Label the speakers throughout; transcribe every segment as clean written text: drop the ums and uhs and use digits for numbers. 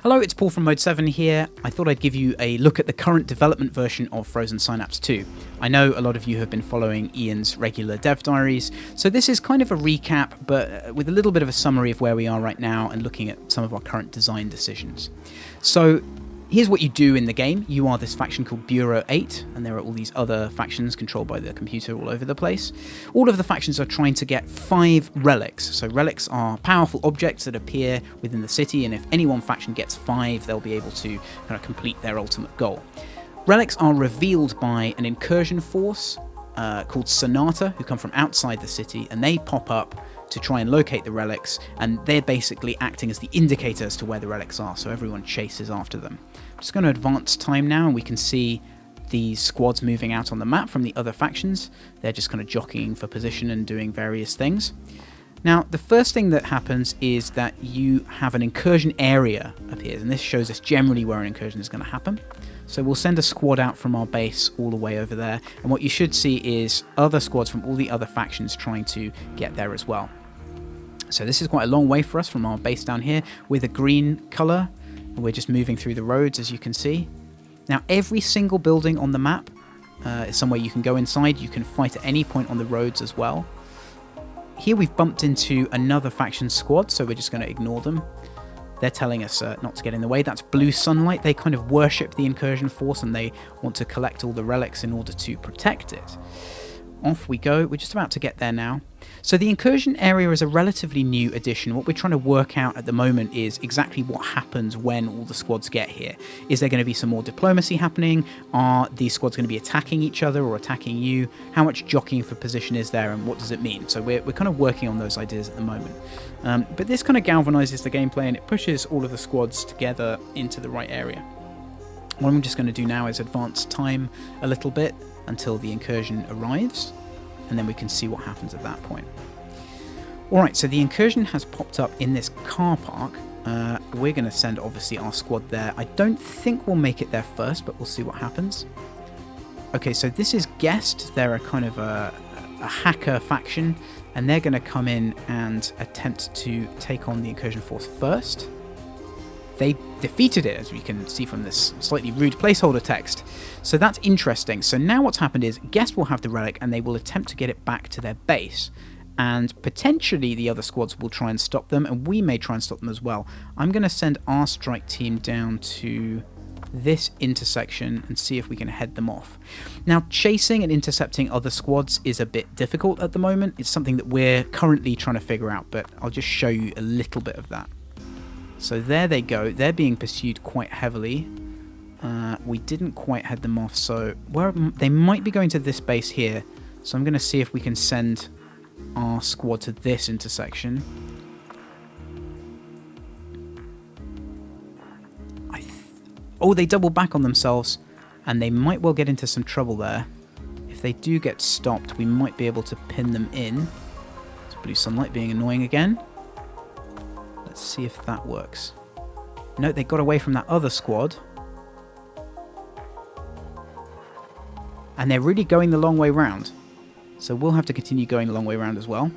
Speaker 1: Hello, it's Paul from Mode 7 here. I thought I'd give you a look at the current development version of Frozen Synapse 2. I know a lot of you have been following Ian's regular dev diaries, so this is kind of a recap, but with a little bit of a summary of where we are right now and looking at some of our current design decisions. So here's what you do in the game. You are this faction called Bureau 8, and there are all these other factions controlled by the computer all over the place. All of the factions are trying to get 5 relics. So relics are powerful objects that appear within the city, and if any one faction gets 5, they'll be able to kind of complete their ultimate goal. Relics are revealed by an incursion force called Sonata, who come from outside the city, and they pop up to try and locate the relics, and they're basically acting as the indicator as to where the relics are, so everyone chases after them. I'm just going to advance time now, and we can see these squads moving out on the map from the other factions. They're just kind of jockeying for position and doing various things. Now, the first thing that happens is that you have an incursion area appears, and this shows us generally where an incursion is going to happen. So we'll send a squad out from our base all the way over there, and what you should see is other squads from all the other factions trying to get there as well. So this is quite a long way for us from our base down here with a green colour. We're just moving through the roads, as you can see. Now, every single building on the map is somewhere you can go inside. You can fight at any point on the roads as well. Here we've bumped into another faction squad, so we're just going to ignore them. They're telling us not to get in the way. That's Blue Sunlight. They kind of worship the incursion force, and they want to collect all the relics in order to protect it. Off we go. We're just about to get there now. So the incursion area is a relatively new addition. What we're trying to work out at the moment is exactly what happens when all the squads get here. Is there going to be some more diplomacy happening? Are these squads going to be attacking each other or attacking you? How much jockeying for position is there, and what does it mean? So we're kind of working on those ideas at the moment. But this kind of galvanizes the gameplay, and it pushes all of the squads together into the right area. What I'm just going to do now is advance time a little bit until the incursion arrives, and then we can see what happens at that point. Alright, so the incursion has popped up in this car park. We're going to send, obviously, our squad there. I don't think we'll make it there first, but we'll see what happens. Okay, so this is Guest. They're a kind of a hacker faction, and they're going to come in and attempt to take on the incursion force first. They defeated it, as we can see from this slightly rude placeholder text. So that's interesting. So now what's happened is Guest will have the relic, and they will attempt to get it back to their base. And potentially the other squads will try and stop them, and we may try and stop them as well. I'm going to send our strike team down to this intersection and see if we can head them off. Now, chasing and intercepting other squads is a bit difficult at the moment. It's something that we're currently trying to figure out, but I'll just show you a little bit of that. So there they go. They're being pursued quite heavily. We didn't quite head them off, so they might be going to this base here. So I'm going to see if we can send our squad to this intersection. Oh, they double back on themselves, and they might well get into some trouble there. If they do get stopped, we might be able to pin them in. It's Blue Sunlight being annoying again. Let's see if that works. No, they got away from that other squad. And they're really going the long way round. So we'll have to continue going the long way round as well.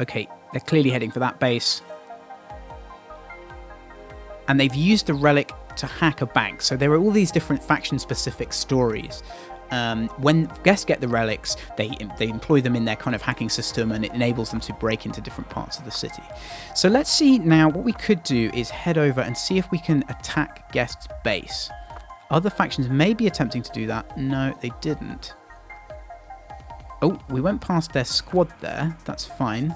Speaker 1: Okay, they're clearly heading for that base. And they've used the relic to hack a bank. So there are all these different faction-specific stories. When guests get the relics, they employ them in their kind of hacking system, and it enables them to break into different parts of the city. So let's see now. What we could do is head over and see if we can attack Guest's base. Other factions may be attempting to do that. No, they didn't. Oh, we went past their squad there. That's fine.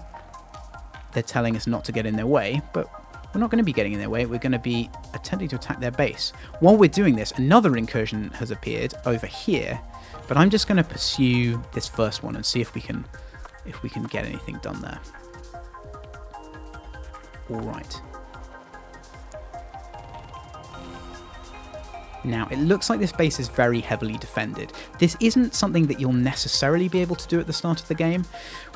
Speaker 1: They're telling us not to get in their way, but we're not going to be getting in their way. We're going to be attempting to attack their base. While we're doing this, another incursion has appeared over here, but I'm just going to pursue this first one and see if we can get anything done there. All right. Now, it looks like this base is very heavily defended. This isn't something that you'll necessarily be able to do at the start of the game.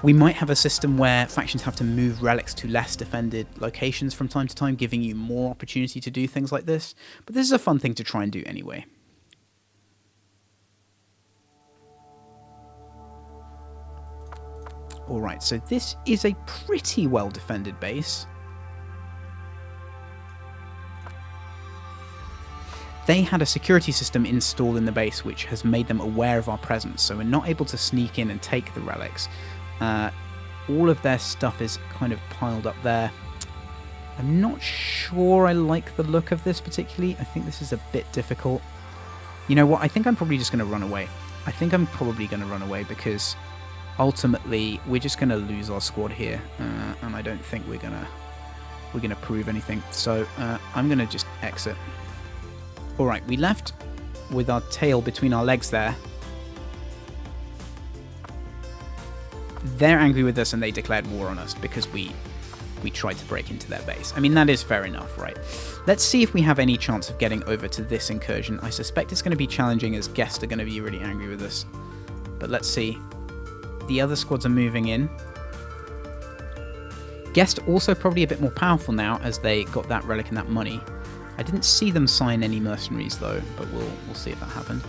Speaker 1: We might have a system where factions have to move relics to less defended locations from time to time, giving you more opportunity to do things like this. But this is a fun thing to try and do anyway. Alright, so this is a pretty well-defended base. They had a security system installed in the base which has made them aware of our presence, so we're not able to sneak in and take the relics. All of their stuff is kind of piled up there. I'm not sure I like the look of this particularly. I think this is a bit difficult. You know what? I think I'm probably just going to run away. I think I'm probably going to run away because ultimately we're just going to lose our squad here, and I don't think we're gonna prove anything. So I'm going to just exit. All right, we left with our tail between our legs there. They're angry with us and they declared war on us because we tried to break into their base. I mean, that is fair enough, right? Let's see if we have any chance of getting over to this incursion. I suspect it's going to be challenging as guests are going to be really angry with us. But let's see. The other squads are moving in. Guest also probably a bit more powerful now as they got that relic and that money. I didn't see them sign any mercenaries though, but we'll see if that happened.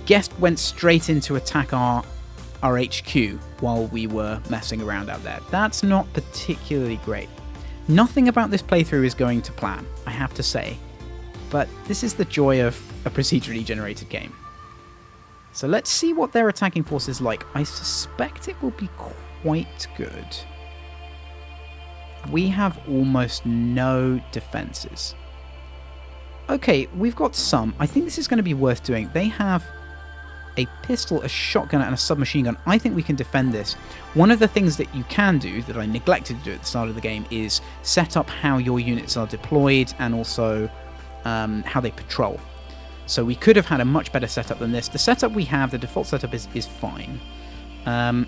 Speaker 1: Guest went straight in to attack our HQ while we were messing around out there. That's not particularly great. Nothing about this playthrough is going to plan, I have to say. But this is the joy of a procedurally generated game. So let's see what their attacking force is like. I suspect it will be quite good. We have almost no defenses. Okay, we've got some. I think this is going to be worth doing. They have a pistol, a shotgun, and a submachine gun. I think we can defend this. One of the things that you can do, that I neglected to do at the start of the game, is set up how your units are deployed and also how they patrol. So we could have had a much better setup than this. The setup we have, the default setup, is fine. I'm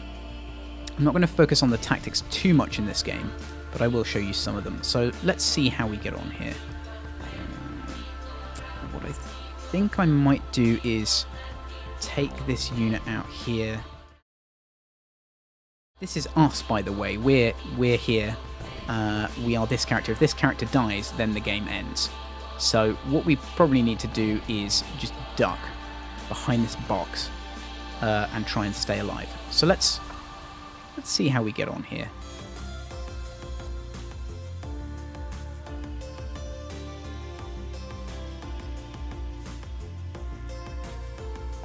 Speaker 1: not going to focus on the tactics too much in this game, but I will show you some of them. So let's see how we get on here. What I think I might do is take this unit out here. This is us, by the way. We're here. We are this character. If this character dies, then the game ends. So what we probably need to do is just duck behind this box and try and stay alive. So let's see how we get on here.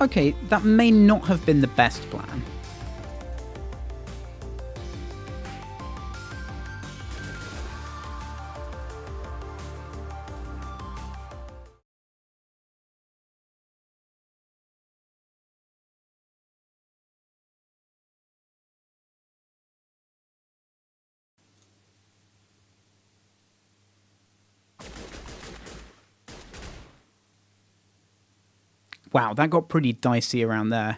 Speaker 1: Okay, that may not have been the best plan. Wow, that got pretty dicey around there.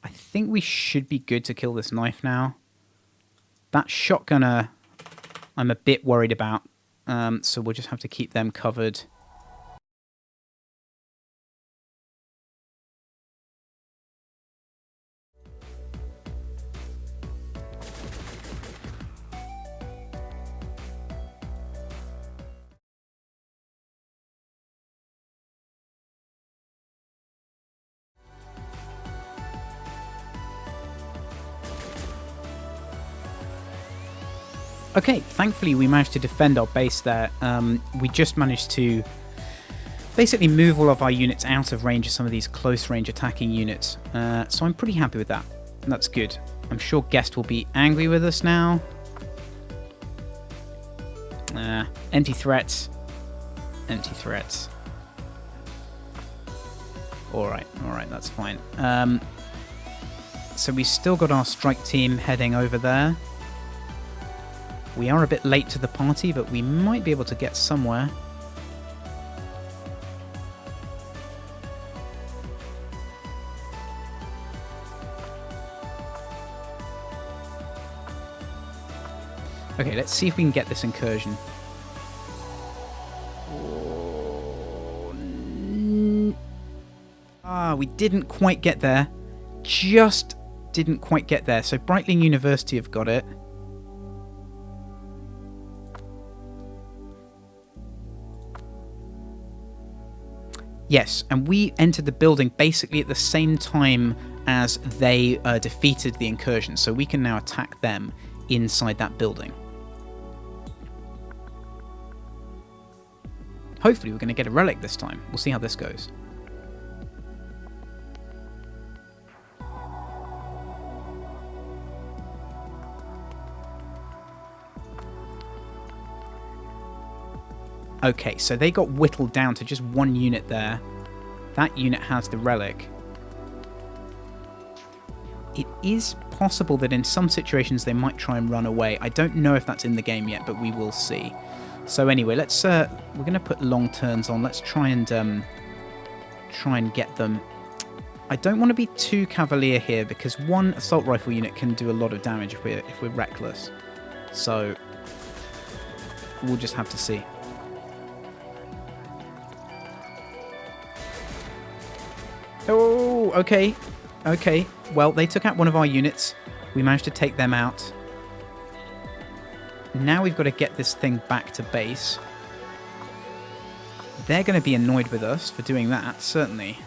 Speaker 1: I think we should be good to kill this knife now. That shotgunner, I'm a bit worried about, so we'll just have to keep them covered. Okay, thankfully we managed to defend our base there. We just managed to basically move all of our units out of range of some of these close range attacking units. So I'm pretty happy with that. That's good. I'm sure Guest will be angry with us now. Empty threats. Empty threats. Alright, that's fine. So we've still got our strike team heading over there. We are a bit late to the party, but we might be able to get somewhere. Okay, let's see if we can get this incursion. We didn't quite get there. Just didn't quite get there. So Brightling University have got it. Yes, and we entered the building basically at the same time as they defeated the incursion, so we can now attack them inside that building. Hopefully we're going to get a relic this time. We'll see how this goes. Okay, so they got whittled down to just one unit there. That unit has the relic. It is possible that in some situations they might try and run away. I don't know if that's in the game yet, but we will see. So anyway, let's we're going to put long turns on. Let's try and get them. I don't want to be too cavalier here because one assault rifle unit can do a lot of damage if we're reckless. So we'll just have to see. Oh, okay. Okay. Well, they took out one of our units. We managed to take them out. Now we've got to get this thing back to base. They're going to be annoyed with us for doing that, certainly.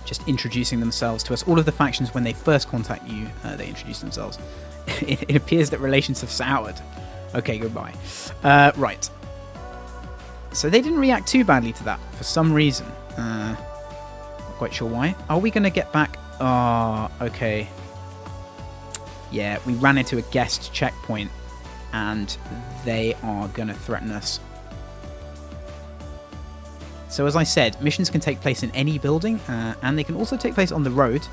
Speaker 1: Just introducing themselves to us. All of the factions, when they first contact you, they introduce themselves. It appears that relations have soured. Okay, goodbye. Right. So they didn't react too badly to that for some reason. Not quite sure why. Are we going to get back? Oh, okay. Yeah, we ran into a guest checkpoint and they are going to threaten us. So as I said, missions can take place in any building and they can also take place on the road.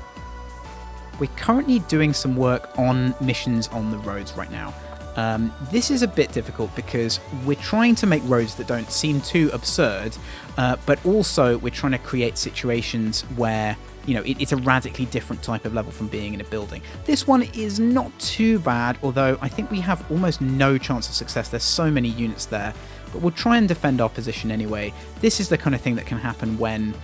Speaker 1: We're currently doing some work on missions on the roads right now. This is a bit difficult because we're trying to make roads that don't seem too absurd, but also we're trying to create situations where, you know, it's a radically different type of level from being in a building. This one is not too bad, although I think we have almost no chance of success. There's so many units there, but we'll try and defend our position anyway. This is the kind of thing that can happen when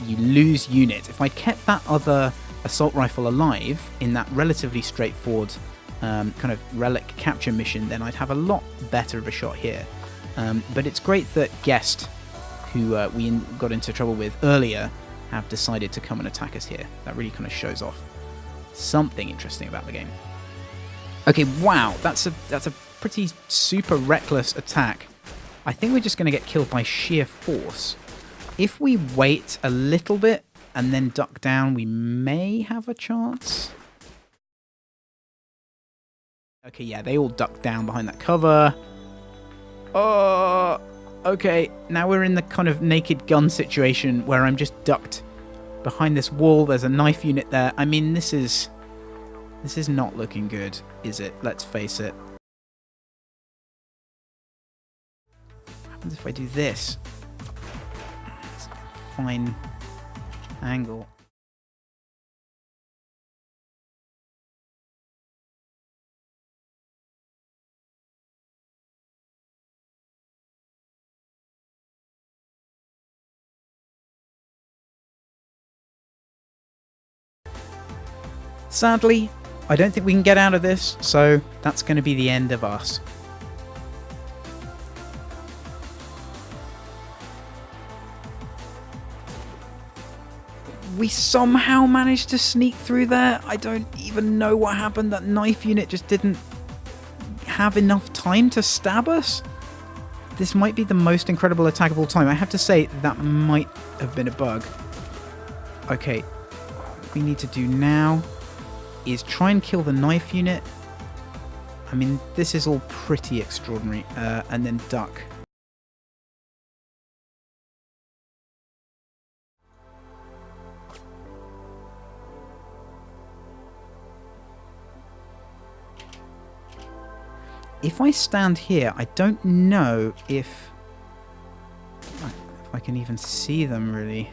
Speaker 1: you lose units. If I kept that other assault rifle alive in that relatively straightforward kind of relic capture mission, then I'd have a lot better of a shot here. But it's great that Guest, who we got into trouble with earlier, have decided to come and attack us here. That really kind of shows off something interesting about the game. Okay, wow, that's a pretty super reckless attack. I think we're just going to get killed by sheer force. If we wait a little bit and then duck down, we may have a chance. Okay, yeah, they all ducked down behind that cover. Oh, okay. Now we're in the kind of naked gun situation where I'm just ducked behind this wall. There's a knife unit there. I mean, this is not looking good, is it? Let's face it. What happens if I do this? It's a fine angle. Sadly, I don't think we can get out of this, so that's going to be the end of us. We somehow managed to sneak through there. I don't even know what happened. That knife unit just didn't have enough time to stab us. This might be the most incredible attack of all time. I have to say, that might have been a bug. Okay, what we need to do now is try and kill the knife unit. I mean, this is all pretty extraordinary. And then duck. If I stand here, I don't know if I can even see them, really.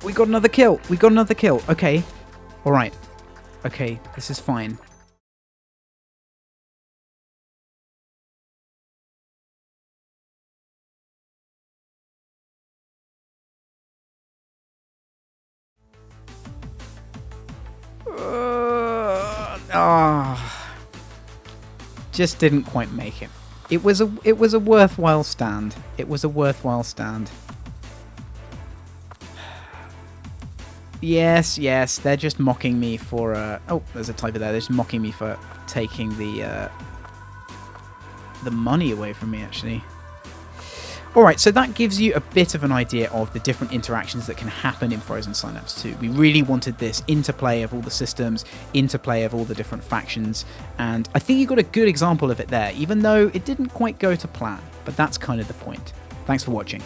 Speaker 1: We got another kill. We got another kill. Okay. All right. Okay, this is fine. Just didn't quite make it. It was a worthwhile stand. It was a worthwhile stand. Yes, they're just mocking me for... oh, there's a typo there. They're just mocking me for taking the money away from me, actually. Alright, so that gives you a bit of an idea of the different interactions that can happen in Frozen Synapse 2. We really wanted this interplay of all the systems, interplay of all the different factions, and I think you got a good example of it there, even though it didn't quite go to plan. But that's kind of the point. Thanks for watching.